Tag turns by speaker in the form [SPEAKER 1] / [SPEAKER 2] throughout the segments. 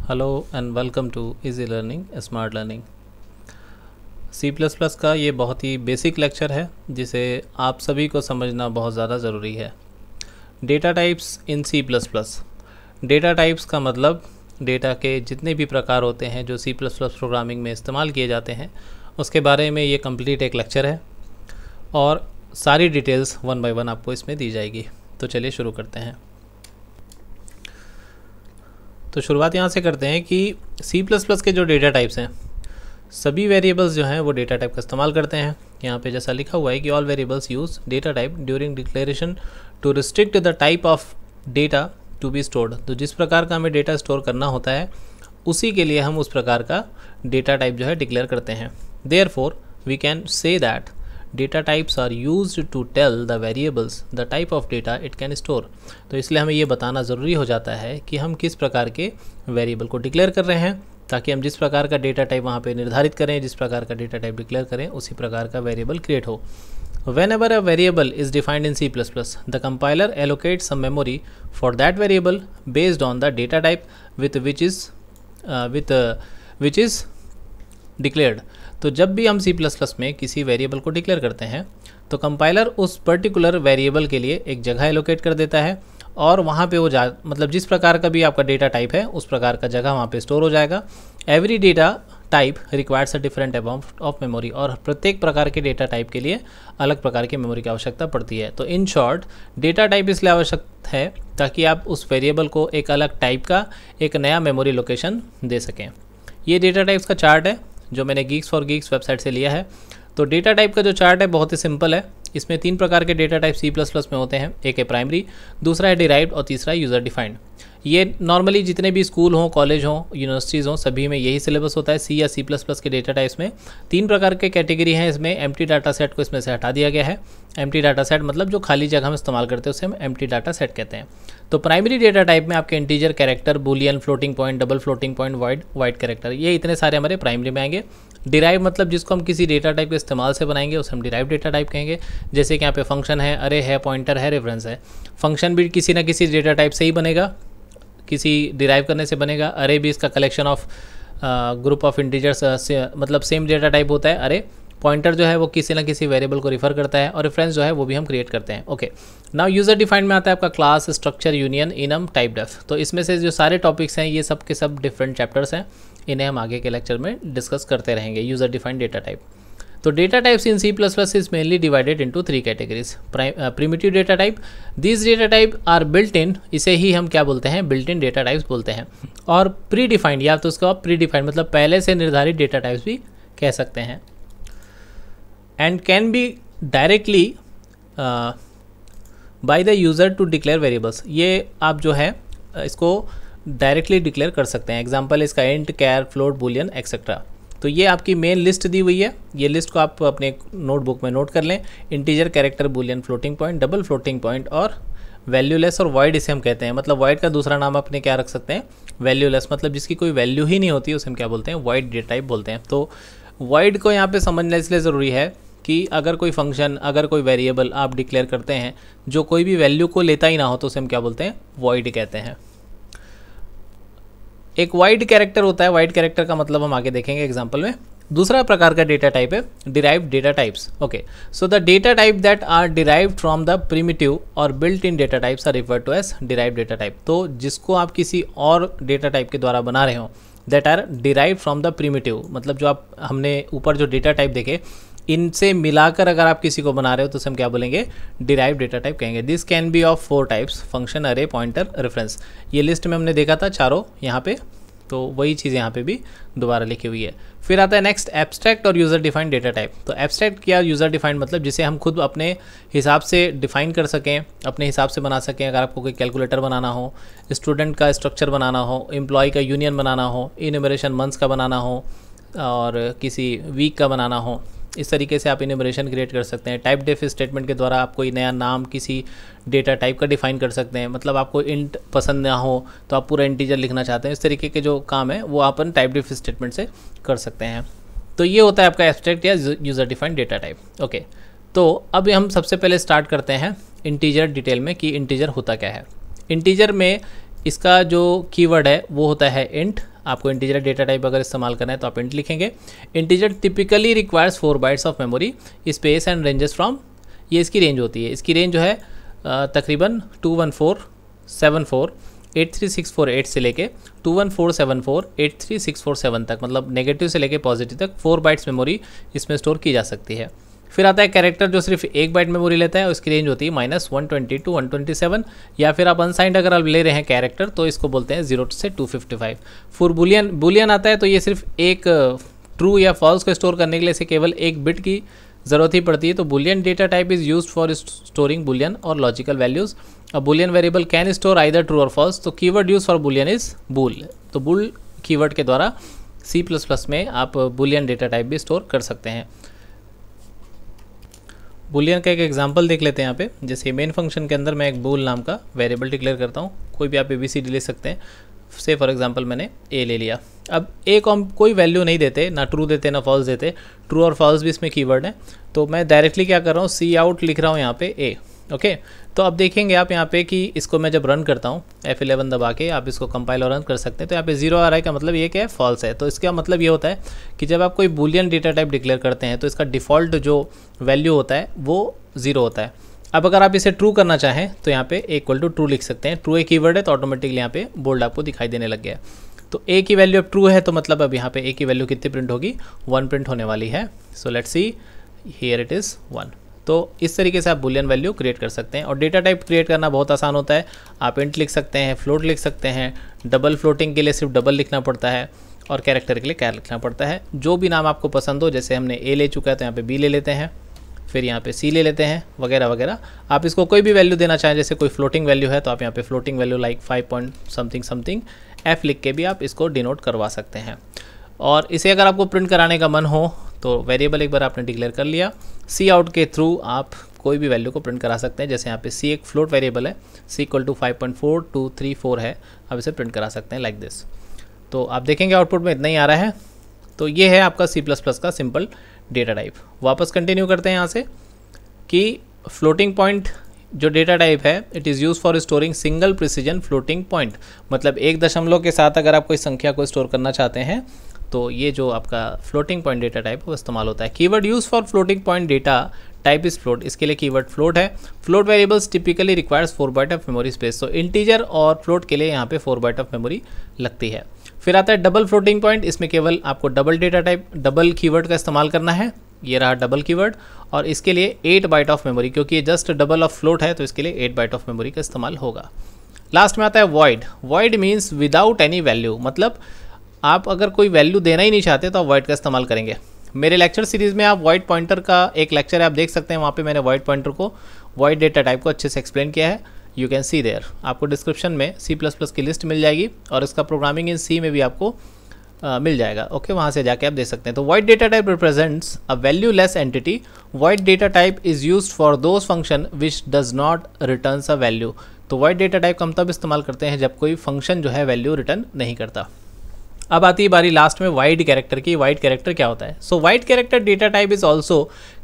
[SPEAKER 1] Hello and welcome to easy learning smart learning. C plus plus का ये बहुत ही basic lecture है जिसे आप सभी को समझना बहुत ज़्यादा ज़रूरी है। Data types in C plus plus. Data types का मतलब डेटा के जितने भी प्रकार होते हैं जो सी प्लस प्लस प्रोग्रामिंग में इस्तेमाल किए जाते हैं उसके बारे में ये कंप्लीट एक लेक्चर है और सारी डिटेल्स वन बाय वन आपको इसमें दी जाएगी। तो चलिए शुरू करते हैं। तो शुरुआत यहाँ से करते हैं कि सी प्लस प्लस के जो डेटा टाइप्स हैं सभी वेरिएबल्स जो हैं वो डेटा टाइप का इस्तेमाल करते हैं। यहाँ पे जैसा लिखा हुआ है कि all variables use data type during declaration to restrict the type of data to be stored. तो जिस प्रकार का हमें डेटा स्टोर करना होता है उसी के लिए हम उस प्रकार का डेटा टाइप जो है डिक्लेयर करते हैं। Therefore we can say that data types are used to tell the variables the type of data it can store. तो इसलिए हमें ये बताना ज़रूरी हो जाता है कि हम किस प्रकार के वेरिएबल को डिक्लेयर कर रहे हैं ताकि हम जिस प्रकार का डेटा टाइप वहाँ पे निर्धारित करें, जिस प्रकार का डेटा टाइप डिक्लेयर करें उसी प्रकार का वेरिएबल क्रिएट हो। Whenever a variable is defined in C++, the compiler allocates some memory for that variable based on the data type with which is declared। तो जब भी हम C++ में किसी वेरिएबल को डिक्लेयर करते हैं तो कंपाइलर उस पर्टिकुलर वेरिएबल के लिए एक जगह एलोकेट कर देता है और वहाँ पे वो मतलब जिस प्रकार का भी आपका डेटा टाइप है उस प्रकार का जगह वहाँ पे स्टोर हो जाएगा। Every data type requires a different amount of memory. और प्रत्येक प्रकार के डेटा टाइप के लिए अलग प्रकार की मेमोरी की आवश्यकता पड़ती है। तो इन शॉर्ट डेटा टाइप इसलिए आवश्यक है ताकि आप उस वेरिएबल को एक अलग टाइप का एक नया मेमोरी लोकेशन दे सकें। ये डेटा टाइप्स का चार्ट है जो मैंने गीक्स फॉर गीक्स वेबसाइट से लिया है। तो डेटा टाइप का जो चार्ट है बहुत ही सिंपल है। इसमें 3 प्रकार के डेटा टाइप C++ में होते हैं। एक है प्राइमरी, दूसरा है डिराइव्ड और तीसरा यूज़र डिफाइंड। ये नॉर्मली जितने भी स्कूल हों, कॉलेज हों, यूनिवर्सिटीज़ हों, सभी में यही सिलेबस होता है। सी या C++ के डेटा टाइप्स में 3 प्रकार के कैटेगरी हैं। इसमें एम्प्टी डाटा सेट को इसमें से हटा दिया गया है। एम्प्टी डाटा सेट मतलब जो खाली जगह हम इस्तेमाल करते हैं उसे हम एम्प्टी डाटा सेट कहते हैं। तो प्राइमरी डेटा टाइप में आपके integer, character, Boolean, floating point, double floating point, wide character, ये इतने सारे हमारे प्राइमरी में आएंगे। डिराइव मतलब जिसको हम किसी डेटा टाइप के इस्तेमाल से बनाएंगे उसे हम डिराइव डेटा टाइप कहेंगे। जैसे कि यहाँ पे फंक्शन है, अरे है, पॉइंटर है, रेफरेंस है। फंक्शन भी किसी ना किसी डेटा टाइप से ही बनेगा, किसी डिराइव करने से बनेगा। अरे भी इसका collection of group of integers मतलब सेम डेटा टाइप होता है अरे। पॉइंटर जो है वो किसी ना किसी वेरिएबल को रिफर करता है और रेफरेंस जो है वो भी हम क्रिएट करते हैं। ओके, नाउ यूज़र डिफाइंड में आता है आपका class, structure, union, enum, typedef. तो इसमें से जो सारे टॉपिक्स हैं ये सब के सब डिफरेंट चैप्टर्स हैं। इन्हें हम आगे के लेक्चर में डिस्कस करते रहेंगे। User defined data type. तो data types in C++ is mainly divided into 3 categories. Primitive data type, this data type are built in, इसे ही हम क्या बोलते हैं, बिल्ट इन डेटा टाइप्स बोलते हैं। और प्री डिफाइंड या तो उसको आप प्री डिफाइंड मतलब पहले से निर्धारित डेटा टाइप्स भी कह सकते हैं। And can be directly by the user to declare variables. ये आप जो है इसको डायरेक्टली डिक्लेयर कर सकते हैं। एग्जाम्पल इसका इंट, कैर, फ्लोट, बूलियन एक्सेट्रा। तो ये आपकी मेन लिस्ट दी हुई है। ये लिस्ट को आप अपने नोटबुक में नोट कर लें। Integer, character, Boolean, floating point, double floating point और वैल्यूलेस और वाइड इसे हम कहते हैं। मतलब वाइड का दूसरा नाम अपने क्या रख सकते हैं, वैल्यूलेस, मतलब जिसकी कोई वैल्यू ही नहीं होती उसे हम क्या बोलते हैं, वाइड डेटा टाइप बोलते हैं। तो वाइड को यहाँ पे समझना इसलिए ज़रूरी है कि अगर कोई फंक्शन, अगर कोई वेरिएबल आप डिक्लेयर करते हैं जो कोई भी वैल्यू को लेता ही ना हो तो उसे हम क्या बोलते हैं, वाइड कहते हैं। एक वाइड कैरेक्टर होता है। वाइड कैरेक्टर का मतलब हम आगे देखेंगे एग्जांपल में। दूसरा प्रकार का डेटा टाइप है derived data types. Okay, so the data type that are derived from the primitive और built in data types are referred to as derived data type. तो जिसको आप किसी और डेटा टाइप के द्वारा बना रहे हो that are derived from the primitive, मतलब जो आप हमने ऊपर जो डेटा टाइप देखे इनसे मिलाकर अगर आप किसी को बना रहे हो तो उसे हम क्या बोलेंगे, डिराइव डेटा टाइप कहेंगे। This can be of 4 types, function, अरे, पॉइंटर, रेफरेंस। ये लिस्ट में हमने देखा था चारों यहाँ पे, तो वही चीज़ यहाँ पे भी दोबारा लिखी हुई है। फिर आता है नेक्स्ट एब्स्ट्रैक्ट और यूज़र डिफाइंड डेटा टाइप। तो एब्स्ट्रैक्ट क्या, यूज़र डिफाइंड मतलब जिसे हम खुद अपने हिसाब से डिफाइन कर सकें, अपने हिसाब से बना सकें। अगर आपको कोई कैलकुलेटर बनाना हो, स्टूडेंट का स्ट्रक्चर बनाना हो, एम्प्लॉय का यूनियन बनाना हो, इन्यूमरेशन मंथ्स का बनाना हो और किसी वीक का बनाना हो, इस तरीके से आप इन्यूमरेशन क्रिएट कर सकते हैं। टाइप डेफ स्टेटमेंट के द्वारा आप कोई नया नाम किसी डेटा टाइप का डिफाइन कर सकते हैं। मतलब आपको इंट पसंद ना हो तो आप पूरा इंटीजर लिखना चाहते हैं, इस तरीके के जो काम है वो आप टाइप डेफ स्टेटमेंट से कर सकते हैं। तो ये होता है आपका एब्स्ट्रैक्ट या user defined data type. Okay, तो अब हम सबसे पहले स्टार्ट करते हैं इंटीजर डिटेल में कि इंटीजर होता क्या है। इंटीजर में इसका जो कीवर्ड है वो होता है इंट आपको इंटीजर डेटा टाइप अगर इस्तेमाल करना है तो आप इंट लिखेंगे। Integer typically requires 4 bytes of memory space and ranges from, ये इसकी रेंज होती है। इसकी रेंज जो है तकरीबन 21474 83648 से लेके 21474 83647 तक, मतलब नेगेटिव से लेके पॉजिटिव तक 4 बाइट्स मेमोरी इसमें स्टोर की जा सकती है। फिर आता है कैरेक्टर जो सिर्फ 1 बाइट मेमोरी लेता है, उसकी रेंज होती है -120 to 127, या फिर आप अनसाइंड अगर आप ले रहे हैं कैरेक्टर तो इसको बोलते हैं 0 से 255। फिर बुलियन आता है, तो ये सिर्फ एक ट्रू या फॉल्स को स्टोर करने के लिए इसे केवल एक बिट की ज़रूरत ही पड़ती है। तो boolean data type is used for storing boolean और logical values. A boolean variable can store either true और फॉल्स। तो keyword use for boolean is bool. तो बूल कीवर्ड के द्वारा C++ में आप बुलियन डेटा टाइप भी स्टोर कर सकते हैं। बुलियन का एक एग्जांपल देख लेते हैं यहाँ पे। जैसे मेन फंक्शन के अंदर मैं एक बूल नाम का वेरिएबल डिक्लेयर करता हूँ, कोई भी आप ABCD ले सकते हैं। से फॉर एग्जांपल मैंने A ले लिया। अब A को हम कोई वैल्यू नहीं देते, ना ट्रू देते ना फॉल्स देते, ट्रू और फॉल्स भी इसमें कीवर्ड है। तो मैं डायरेक्टली क्या कर रहा हूँ, सी आउट लिख रहा हूँ यहाँ पे A। ओके, तो अब देखेंगे आप यहाँ पे कि इसको मैं जब रन करता हूँ F11 दबा के, आप इसको कंपाइल और रन कर सकते हैं। तो यहाँ पे 0 आ रहा है, का मतलब ये क्या है, फॉल्स है। तो इसका मतलब ये होता है कि जब आप कोई बुलियन डेटा टाइप डिक्लेयर करते हैं तो इसका डिफ़ॉल्ट जो वैल्यू होता है वो 0 होता है। अब अगर आप इसे ट्रू करना चाहें तो यहाँ पे =ट्रू लिख सकते हैं। ट्रू एक कीवर्ड है तो ऑटोमेटिकली यहाँ पे बोल्ड आपको दिखाई देने लग गया है। तो A की वैल्यू अब ट्रू है, तो मतलब अब यहाँ पे A की वैल्यू कितनी प्रिंट होगी, 1 प्रिंट होने वाली है। So let's see, here it is 1। तो इस तरीके से आप बुलियन वैल्यू क्रिएट कर सकते हैं। और डेटा टाइप क्रिएट करना बहुत आसान होता है। आप इंट लिख सकते हैं, फ्लोट लिख सकते हैं, डबल फ्लोटिंग के लिए सिर्फ डबल लिखना पड़ता है, और कैरेक्टर के लिए कैर लिखना पड़ता है। जो भी नाम आपको पसंद हो, जैसे हमने A ले चुका है तो यहाँ पे B ले लेते हैं, फिर यहाँ पे C ले लेते हैं, वगैरह वगैरह। आप इसको कोई भी वैल्यू देना चाहें, जैसे कोई फ्लोटिंग वैल्यू है तो आप यहाँ पे floating value like 5 point something something F लिख के भी आप इसको डिनोट करवा सकते हैं। और इसे अगर आपको प्रिंट कराने का मन हो तो वेरिएबल एक बार आपने डिक्लेयर कर लिया, सी आउट के थ्रू आप कोई भी वैल्यू को प्रिंट करा सकते हैं। जैसे यहाँ पे C एक फ्लोट वेरिएबल है, C = 5.4234 है, आप इसे प्रिंट करा सकते हैं लाइक दिस। तो आप देखेंगे आउटपुट में इतना ही आ रहा है। तो ये है आपका C++ का सिंपल डेटा टाइप। वापस कंटिन्यू करते हैं यहाँ से कि फ्लोटिंग पॉइंट जो डेटा टाइप है, it is use for storing single precision floating point. मतलब एक दशमलव के साथ अगर आप कोई संख्या को स्टोर करना चाहते हैं तो ये जो आपका फ्लोटिंग पॉइंट डेटा टाइप वो इस्तेमाल होता है। Keyword use for floating point data type is float. इसके लिए कीवर्ड फ्लोट है। Float variables typically requires 4 byte of memory space. तो इंटीजर और फ्लोट के लिए यहाँ पे 4 बाइट ऑफ मेमोरी लगती है। फिर आता है डबल फ्लोटिंग पॉइंट। इसमें केवल आपको double data type, double keyword का इस्तेमाल करना है। ये रहा डबल कीवर्ड, और इसके लिए 8 बाइट ऑफ मेमोरी, क्योंकि ये जस्ट डबल ऑफ फ्लोट है तो इसके लिए 8 बाइट ऑफ मेमोरी का इस्तेमाल होगा। लास्ट में आता है void. Void means without any value. मतलब आप अगर कोई वैल्यू देना ही नहीं चाहते तो आप वॉइड का इस्तेमाल करेंगे। मेरे लेक्चर सीरीज़ में आप वॉइड पॉइंटर का एक लेक्चर है, आप देख सकते हैं, वहाँ पे मैंने वॉइड पॉइंटर को, वॉइड डेटा टाइप को अच्छे से एक्सप्लेन किया है। You can see there. आपको डिस्क्रिप्शन में C++ की लिस्ट मिल जाएगी और इसका प्रोग्रामिंग इन C में भी आपको मिल जाएगा। ओके, वहाँ से जाके आप देख सकते हैं। तो void data type represents a value less entity. Void data type is used for those function which does not returns a value. तो वॉइड डेटा टाइप हम तब इस्तेमाल करते हैं जब कोई फंक्शन जो है वैल्यू रिटर्न नहीं करता। अब आती है बारी लास्ट में वाइड कैरेक्टर की। वाइड कैरेक्टर क्या होता है? सो wide character data type is also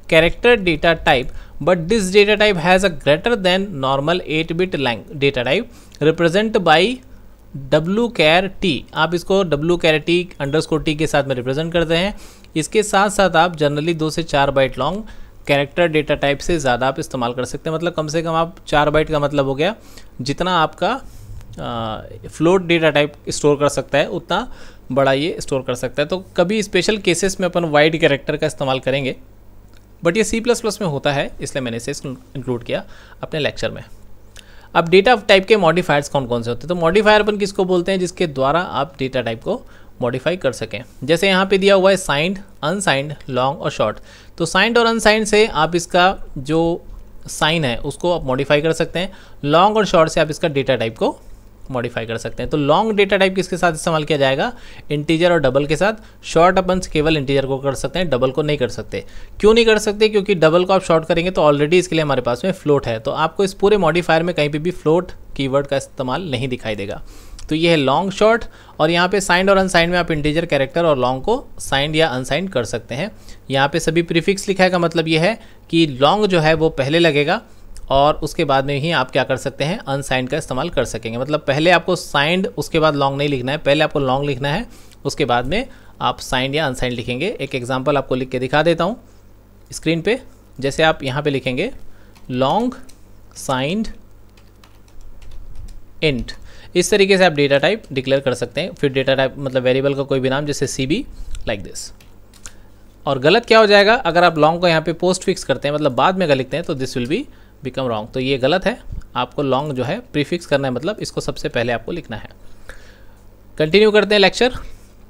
[SPEAKER 1] character data type, but this data type has a greater than normal 8-bit data type represent by WChar-T। आप इसको WChar-T_T के साथ में रिप्रेजेंट करते हैं। इसके साथ साथ आप जनरली 2 से 4 byte long character data type से ज़्यादा आप इस्तेमाल कर सकते हैं। मतलब कम से कम आप 4 बाइट का मतलब हो गया जितना आपका फ्लोट डेटा टाइप स्टोर कर सकता है उतना बड़ा ये स्टोर कर सकता है। तो कभी स्पेशल केसेस में अपन वाइड कैरेक्टर का इस्तेमाल करेंगे, बट ये C++ में होता है, इसलिए मैंने इसे इंक्लूड किया अपने लेक्चर में। अब डेटा टाइप के मॉडिफायर्स कौन कौन से होते हैं? तो मॉडिफायर अपन किसको बोलते हैं? जिसके द्वारा आप डेटा टाइप को मॉडिफाई कर सकें। जैसे यहाँ पे दिया हुआ है साइंड, अनसाइंड, लॉन्ग और शॉर्ट। तो साइंड और अनसाइंड से आप इसका जो साइन है उसको आप मॉडिफाई कर सकते हैं। लॉन्ग और शॉर्ट से आप इसका डेटा टाइप को मॉडिफाई कर सकते हैं। तो लॉन्ग डेटा टाइप किसके साथ इस्तेमाल किया जाएगा? इंटीजर और डबल के साथ। शॉर्ट अपन केवल इंटीजर को कर सकते हैं, डबल को नहीं कर सकते। क्यों नहीं कर सकते? क्योंकि डबल को आप शॉर्ट करेंगे तो ऑलरेडी इसके लिए हमारे पास में फ्लोट है, तो आपको इस पूरे मॉडिफायर में कहीं पे भी फ्लोट कीवर्ड का इस्तेमाल नहीं दिखाई देगा। तो ये है लॉन्ग, शॉर्ट। और यहाँ पे साइंड और अनसाइंड में आप इंटीजर, कैरेक्टर और लॉन्ग को साइंड या अनसाइंड कर सकते हैं। यहाँ पे सभी प्रीफिक्स लिखा है का मतलब ये है कि लॉन्ग जो है वो पहले लगेगा और उसके बाद में ही आप क्या कर सकते हैं, अनसाइंड का इस्तेमाल कर सकेंगे। मतलब पहले आपको साइंड उसके बाद लॉन्ग नहीं लिखना है, पहले आपको लॉन्ग लिखना है, उसके बाद में आप साइंड या अनसाइंड लिखेंगे। एक एग्जांपल आपको लिख के दिखा देता हूँ स्क्रीन पे। जैसे आप यहाँ पे लिखेंगे लॉन्ग साइंड इंट, इस तरीके से आप डेटा टाइप डिक्लेयर कर सकते हैं। फिर डेटा टाइप मतलब वेरिएबल का कोई भी नाम, जैसे CB लाइक दिस। और गलत क्या हो जाएगा, अगर आप लॉन्ग को यहाँ पे पोस्ट फिक्स करते हैं, मतलब बाद में अगर लिखते हैं, तो this will be become wrong. तो ये गलत है, आपको लॉन्ग जो है प्रीफिक्स करना है, मतलब इसको सबसे पहले आपको लिखना है। कंटिन्यू करते हैं लेक्चर।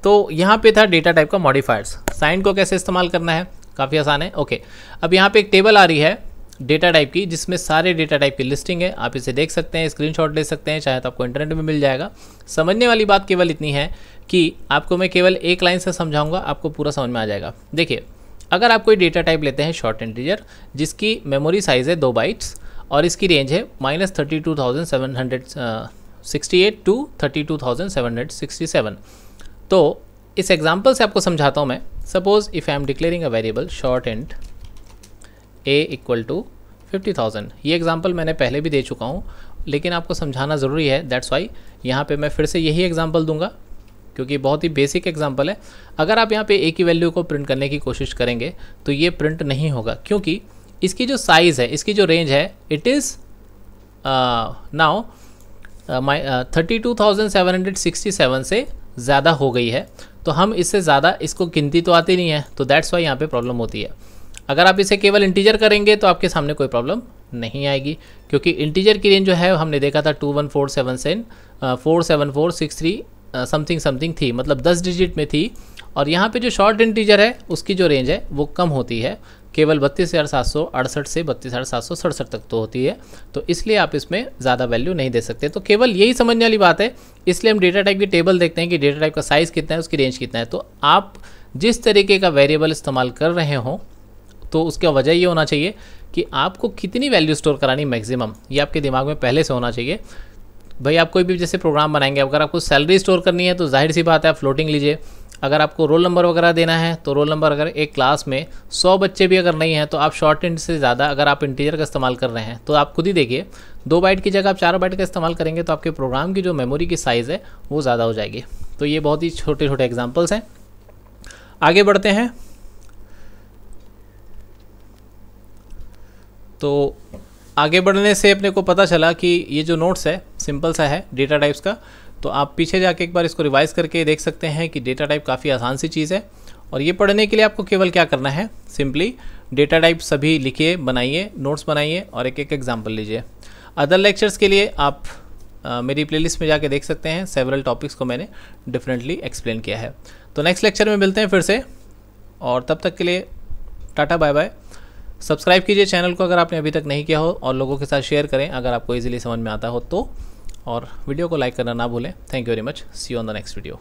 [SPEAKER 1] तो यहाँ पे था डेटा टाइप का मॉडिफायर्स। साइंड को कैसे इस्तेमाल करना है, काफ़ी आसान है। ओके, अब यहाँ पे एक टेबल आ रही है डेटा टाइप की, जिसमें सारे डेटा टाइप की लिस्टिंग है। आप इसे देख सकते हैं, स्क्रीनशॉट ले सकते हैं, चाहे तो आपको इंटरनेट में मिल जाएगा। समझने वाली बात केवल इतनी है कि आपको मैं केवल एक लाइन से समझाऊंगा, आपको पूरा समझ में आ जाएगा। देखिए, अगर आप कोई डेटा टाइप लेते हैं शॉर्ट इंटीजर, जिसकी मेमोरी साइज़ है 2 बाइट्स और इसकी रेंज है -32,768 टू 32,767, तो इस एग्जाम्पल से आपको समझाता हूँ मैं। Suppose if I am declaring a variable short int a equal to 50,000। ये एग्जाम्पल मैंने पहले भी दे चुका हूँ, लेकिन आपको समझाना ज़रूरी है, दैट्स वाई यहाँ पे मैं फिर से यही एग्जाम्पल दूंगा, क्योंकि बहुत ही बेसिक एग्जाम्पल है। अगर आप यहाँ पे a की वैल्यू को प्रिंट करने की कोशिश करेंगे तो ये प्रिंट नहीं होगा, क्योंकि इसकी जो साइज़ है, इसकी जो रेंज है, इट इज़ नाउ 32,767 से ज़्यादा हो गई है। तो हम इससे ज़्यादा, इसको गिनती तो आती नहीं है, तो दैट्स वाई यहाँ पे प्रॉब्लम होती है। अगर आप इसे केवल इंटीजर करेंगे तो आपके सामने कोई प्रॉब्लम नहीं आएगी, क्योंकि इंटीजर की रेंज जो है हमने देखा था 21473 समथिंग थी, मतलब 10 डिजिट में थी। और यहाँ पे जो शॉर्ट इंटीजर है उसकी जो रेंज है वो कम होती है, केवल 32,768 से 32,767 तक तो होती है। तो इसलिए आप इसमें ज़्यादा वैल्यू नहीं दे सकते। तो केवल यही समझने वाली बात है, इसलिए हम डेटा टाइप की टेबल देखते हैं कि डेटा टाइप का साइज़ कितना है, उसकी रेंज कितना है। तो आप जिस तरीके का वेरिएबल इस्तेमाल कर रहे हों, तो उसका वजह ये होना चाहिए कि आपको कितनी वैल्यू स्टोर करानी मैक्सिमम, ये आपके दिमाग में पहले से होना चाहिए। भाई आप कोई भी जैसे प्रोग्राम बनाएंगे, अगर आपको सैलरी स्टोर करनी है तो जाहिर सी बात है आप फ्लोटिंग लीजिए। अगर आपको रोल नंबर वगैरह देना है तो रोल नंबर, अगर एक क्लास में 100 बच्चे भी अगर नहीं हैं तो आप शॉर्ट इंट से ज़्यादा अगर आप इंटीजर का इस्तेमाल कर रहे हैं, तो आप खुद ही देखिए 2 बाइट की जगह आप 4 बाइट का इस्तेमाल करेंगे तो आपके प्रोग्राम की जो मेमोरी की साइज़ है वो ज़्यादा हो जाएगी। तो ये बहुत ही छोटे छोटे एग्जाम्पल्स हैं। आगे बढ़ते हैं। तो आगे बढ़ने से अपने को पता चला कि ये जो नोट्स है सिंपल सा है डेटा टाइप्स का, तो आप पीछे जाके एक बार इसको रिवाइज़ करके देख सकते हैं कि डेटा टाइप काफ़ी आसान सी चीज़ है। और ये पढ़ने के लिए आपको केवल क्या करना है, सिंपली डेटा टाइप सभी लिखिए, बनाइए, नोट्स बनाइए और एक एक एग्जाम्पल लीजिए। अदर लेक्चर्स के लिए आप मेरी प्लेलिस्ट में जाके देख सकते हैं, सेवरल टॉपिक्स को मैंने डिफरेंटली एक्सप्लेन किया है। तो नेक्स्ट लेक्चर में मिलते हैं फिर से, और तब तक के लिए टाटा बाय बाय। सब्सक्राइब कीजिए चैनल को अगर आपने अभी तक नहीं किया हो, और लोगों के साथ शेयर करें अगर आपको इजीली समझ में आता हो तो, और वीडियो को लाइक करना ना भूलें। Thank you very much, see you on the next video.